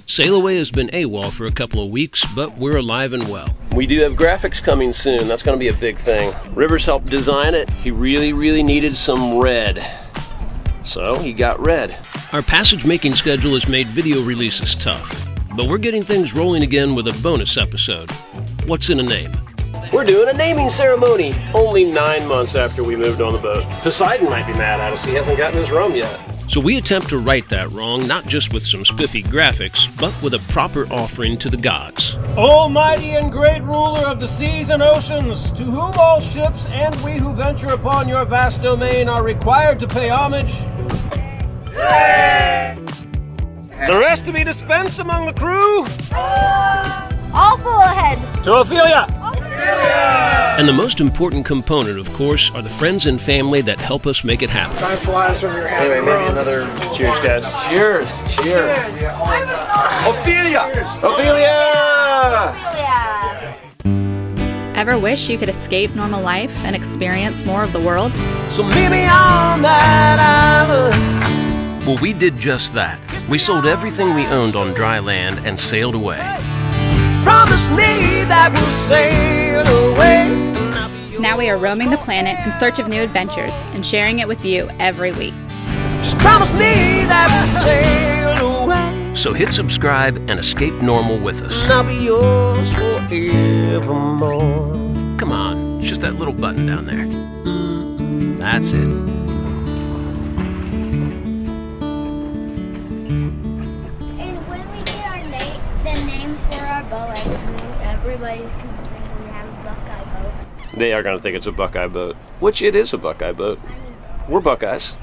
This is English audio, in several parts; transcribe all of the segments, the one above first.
SailAway has been AWOL for a couple of weeks, but we're alive and well. We do have graphics coming soon. That's going to be a big thing. Rivers helped design it. He really needed some red. So he got red. Our passage making schedule has made video releases tough, but we're getting things rolling again with a bonus episode. What's in a name? We're doing a naming ceremony. Only 9 months after we moved on the boat. Poseidon might be mad at us. He hasn't gotten his rum yet. So we attempt to right that wrong, not just with some spiffy graphics, but with a proper offering to the gods. Almighty and great ruler of the seas and oceans, to whom all ships and we who venture upon your vast domain are required to pay homage. The rest to be dispensed among the crew. All full ahead. To Ophelia. And the most important component, of course, are the friends and family that help us make it happen. Time flies from your hand. Anyway, maybe another cheers, guys. Cheers. Cheers. Ophelia. Ophelia. Ever wish you could escape normal life and experience more of the world? So meet me on that island. Well, we did just that. We sold everything we owned on dry land and sailed away. Promise me that we'll sail away. Now we are roaming the planet in search of new adventures and sharing it with you every week. Just promise me that we'll sail away. So hit subscribe and escape normal with us. And I'll be yours forevermore. Come on, it's just that little button down there. That's it. Everybody's going to think we have a Buckeye boat. They are going to think it's a Buckeye boat, which it is a Buckeye boat. We're Buckeyes.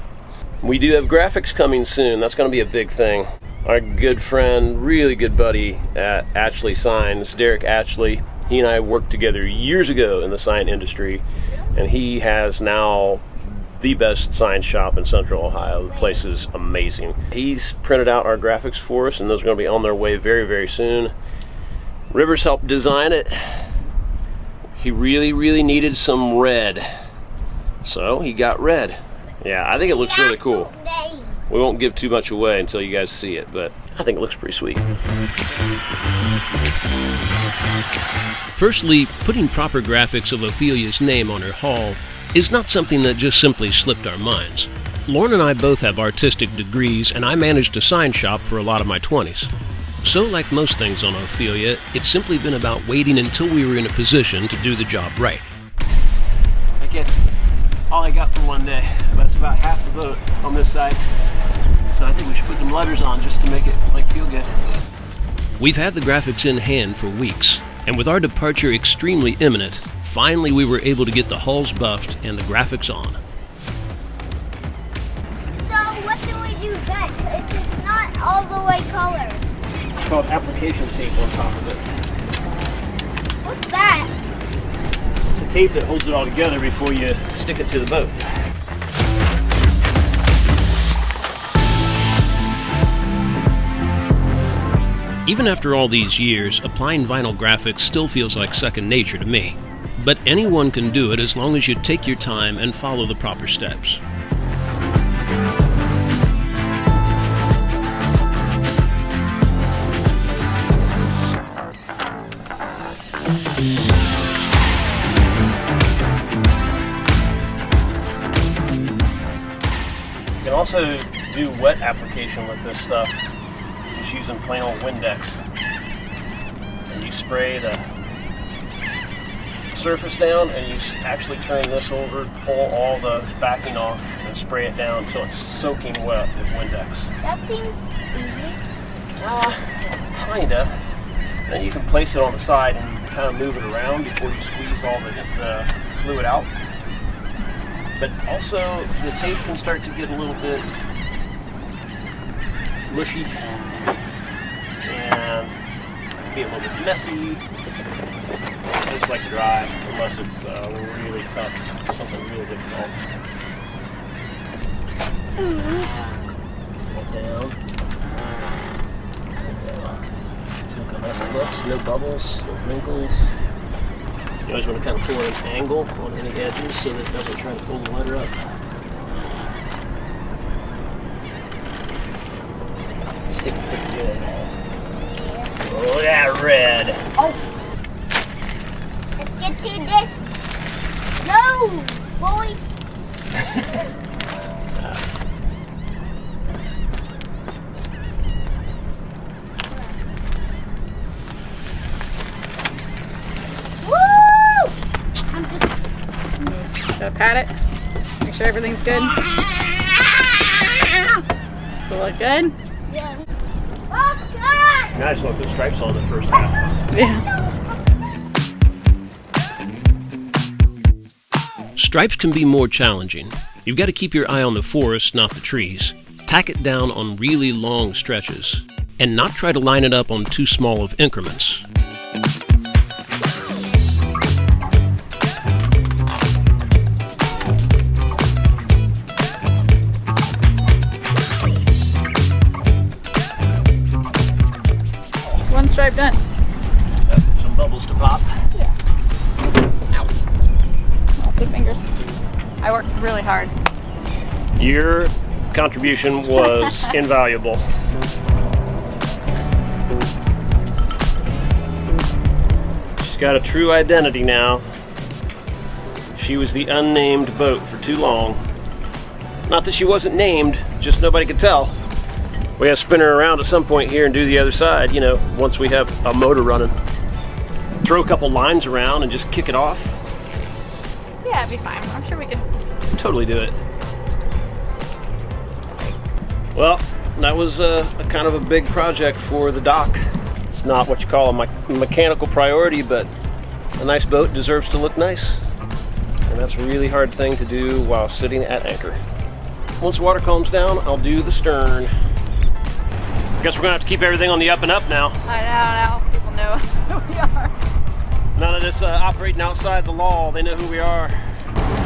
We do have graphics coming soon. That's going to be a big thing. Our good friend, really good buddy at Ashley Signs, Derek Ashley, he and I worked together years ago in the sign industry, and he has now the best sign shop in Central Ohio. The place is amazing. He's printed out our graphics for us, and those are going to be on their way very soon. Rivers helped design it. He really needed some red. So he got red. Yeah, I think it looks really cool. We won't give too much away until you guys see it, but I think it looks pretty sweet. Firstly, putting proper graphics of Ophelia's name on her hull is not something that just simply slipped our minds. Lauren and I both have artistic degrees, and I managed a sign shop for a lot of my 20s. So like most things on Ophelia, it's simply been about waiting until we were in a position to do the job right. I guess all I got for one day. That's about half the boat on this side. So I think we should put some letters on just to make it feel good. We've had the graphics in hand for weeks, and with our departure extremely imminent, finally we were able to get the hulls buffed and the graphics on. So what do we do next? It's not all the way colored. It's called application tape on top of it. What's that? It's a tape that holds it all together before you stick it to the boat. Even after all these years, applying vinyl graphics still feels like second nature to me. But anyone can do it as long as you take your time and follow the proper steps. You can also do wet application with this stuff, just using plain old Windex. And you spray the surface down, and you actually turn this over, pull all the backing off, and spray it down until it's soaking wet with Windex. That seems easy. Kinda. Then you can place it on the side and kind of move it around before you squeeze all the fluid out. But also, the tape can start to get a little bit mushy and be a little bit messy. It's like dry, unless it's really tough, something really difficult. Pull down. See how nice it looks, no bubbles, no wrinkles. You always want to kind of pull at an angle on any edges so that it doesn't try to pull the letter up. Stick pretty good. Oh, that red. Oh. Let's get to this. No, boy. Woo! I'm just. Gotta pat it. Make sure everything's good. Does it look good? Yeah. Oh, God! I just want to put stripes on the first half. Yeah. Stripes can be more challenging. You've got to keep your eye on the forest, not the trees. Tack it down on really long stretches, and not try to line it up on too small of increments. One stripe done. Some bubbles to pop. Also fingers. I worked really hard. Your contribution was invaluable. She's got a true identity now. She was the unnamed boat for too long. Not that she wasn't named, just nobody could tell. We have to spin her around at some point here and do the other side, you know, once we have a motor running. Throw a couple lines around and just kick it off. Yeah, it'd be fine. I'm sure we could. Totally do it. Well, that was a kind of a big project for the dock. It's not what you call a mechanical priority, but a nice boat deserves to look nice. And that's a really hard thing to do while sitting at anchor. Once the water calms down, I'll do the stern. Guess we're gonna have to keep everything on the up and up now. I know. People know who we are. None of this operating outside the law. They know who we are.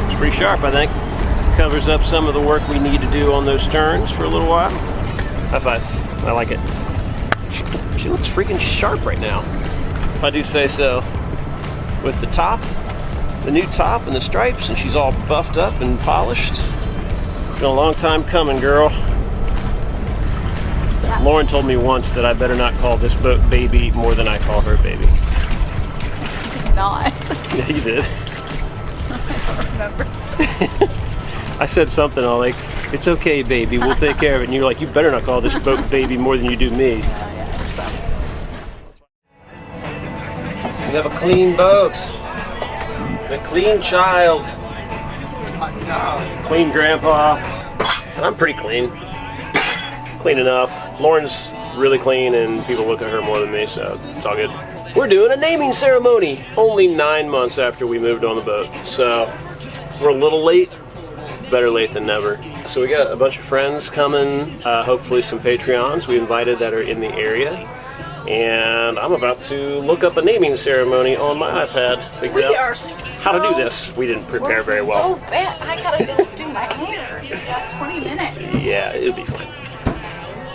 It's pretty sharp, I think. Covers up some of the work we need to do on those sterns for a little while. High five. I like it. She looks freaking sharp right now, if I do say so. With the top, the new top and the stripes, and she's all buffed up and polished. It's been a long time coming, girl. Lauren told me once that I better not call this boat baby more than I call her baby. Not. Yeah, you did. I don't remember. I said something, I'm like, it's okay, baby, we'll take care of it. And you're like, you better not call this boat baby more than you do me. We have a clean boat. A clean child. Clean grandpa. And I'm pretty clean. Clean enough. Lauren's really clean and people look at her more than me, so it's all good. We're doing a naming ceremony only 9 months after we moved on the boat. So we're a little late. Better late than never. So we got a bunch of friends coming, hopefully some Patreons we invited that are in the area. And I'm about to look up a naming ceremony on my iPad. Figure out how to do this. We didn't prepare very well. So bad. I gotta just do my hair. You got 20 minutes. Yeah, it'll be fine.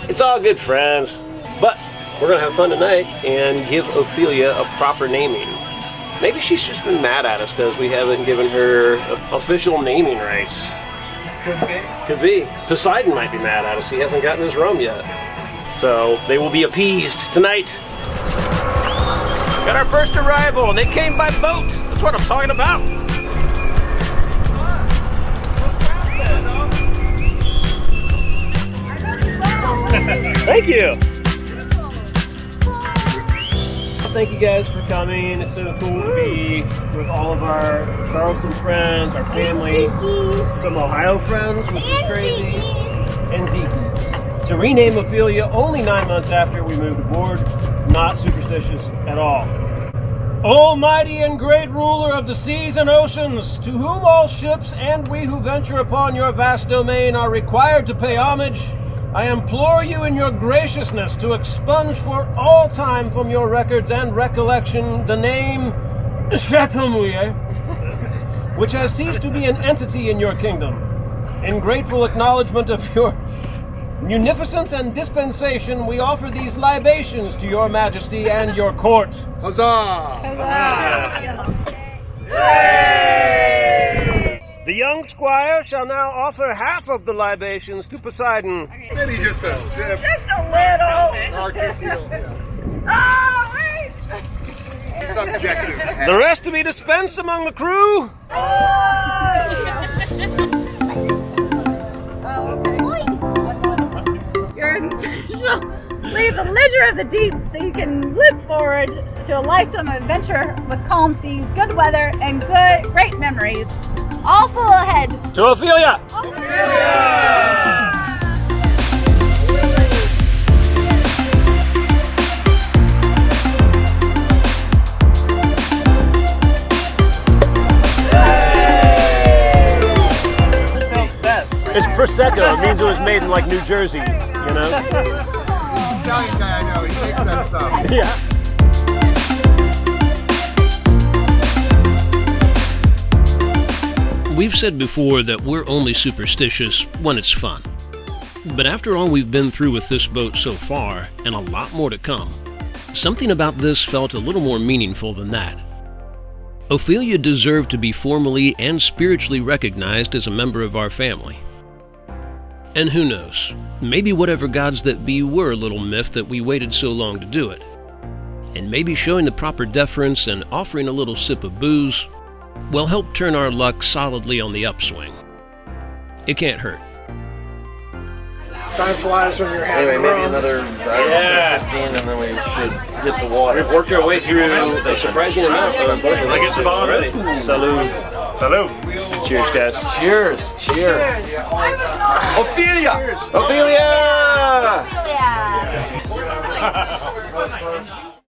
It's all good, friends. But we're gonna have fun tonight and give Ophelia a proper naming. Maybe she's just been mad at us because we haven't given her official naming rights. Could be. Could be. Poseidon might be mad at us. He hasn't gotten his rum yet. So they will be appeased tonight. Got our first arrival, and they came by boat. That's what I'm talking about. Thank you. Thank you guys for coming. It's so cool to be with all of our Charleston friends, our family, some Ohio friends, which is crazy, and Zekies. To rename Ophelia only 9 months after we moved aboard, not superstitious at all. Almighty and great ruler of the seas and oceans, to whom all ships and we who venture upon your vast domain are required to pay homage, I implore you in your graciousness to expunge for all time from your records and recollection the name Catamaran, which has ceased to be an entity in your kingdom. In grateful acknowledgement of your munificence and dispensation, we offer these libations to your majesty and your court. Huzzah! The young squire shall now offer half of the libations to Poseidon. Maybe just a sip. Just a little. Mark your deal. Oh! objective. The rest to be dispensed among the crew. You're officially the ledger of the deep, so you can look forward to a lifetime of adventure with calm seas, good weather, and great memories. All full ahead. To Ophelia. It's Prosecco. It means it was made in like New Jersey, you know? Italian guy I know, he makes that stuff. Yeah. We've said before that we're only superstitious when it's fun. But after all we've been through with this boat so far, and a lot more to come, something about this felt a little more meaningful than that. Ophelia deserved to be formally and spiritually recognized as a member of our family. And who knows, maybe whatever gods that be were a little miffed that we waited so long to do it. And maybe showing the proper deference and offering a little sip of booze will help turn our luck solidly on the upswing. It can't hurt. Time flies when you're having Anyway, maybe rum. another 15 and then we should hit the water. We've worked our way through a surprising amount. So I'm both Like it's fun. ready. Salud. Salud. Cheers, guys. Cheers! Cheers! Ophelia! Ophelia! Yeah.